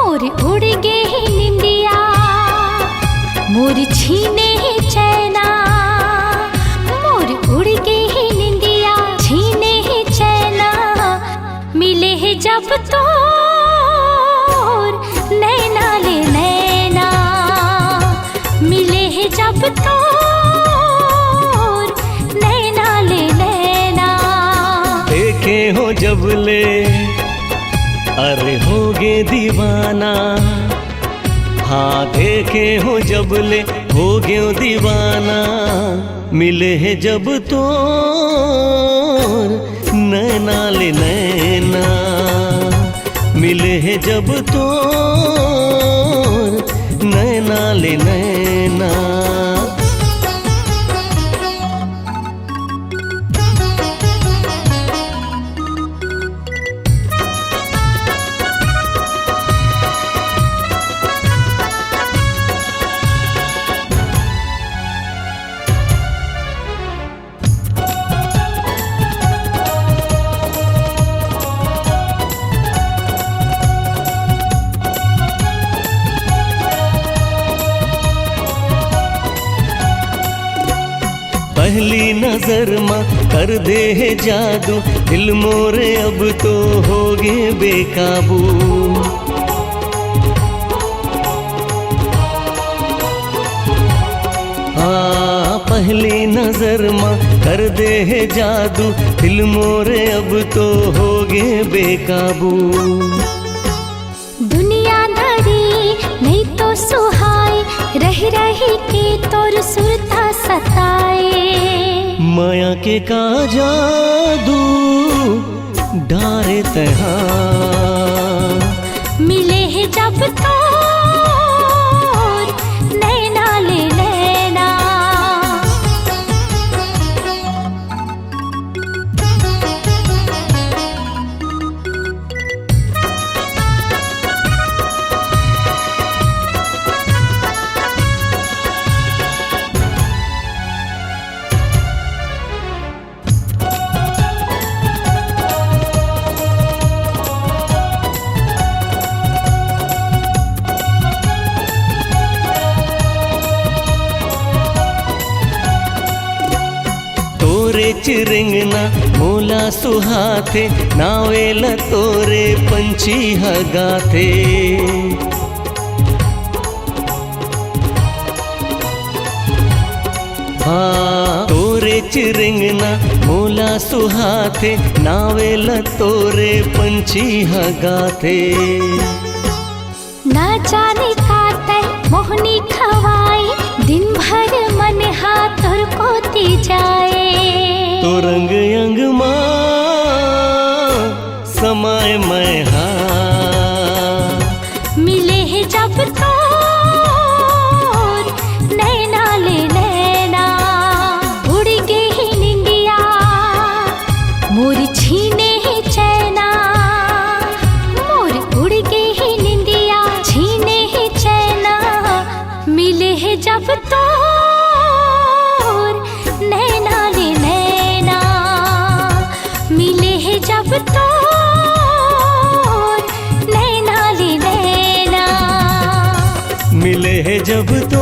मोर उड़ गे निंदिया मोर छीने चैना मोर उड़ गे निंदिया छीने चैना मिले है जब तोर नैना ले नैना मिले है जब तोर नैना ले नैना देखे हो जब ले अरे होगे दीवाना हाँ देखे हो जब ले होगे दीवाना मिले है जब तोर नैना ले नैना मिले है जब तोर नैना ले नैना पहली नजर माँ कर दे है जादू दिल मोरे अब तो होगे बेकाबू हाँ पहली नजर माँ कर दे है जादू दिल मोरे अब तो होगे बेकाबू दुनियादारी नहीं तो सुहाए रह रही के तोर सुरता सताए माया के का जादू डारे तहाँ मिले है जब तोर नैना ले नैना तोरे चिरिंगना मोला सुहाथे नावेला तोरे पंछी हगाथे हाँ तोरे चिरिंगना मोला सुहाथे नावेला तोरे पंछी हगाथे ना जाने काते मोहनी खवाई दिन भर मन हाथ और कोती जाए तो रंग अंग माँ समाए मैं हाँ मिले है जब तोर नैना ले नैना उड़ गे निंदिया मोर छीने चैना मोर उड़ गे निंदिया छीने चैना मिले है जब तोर नैना ले नैना मिले है जब तोर नैना ले नैना मिले है जब तो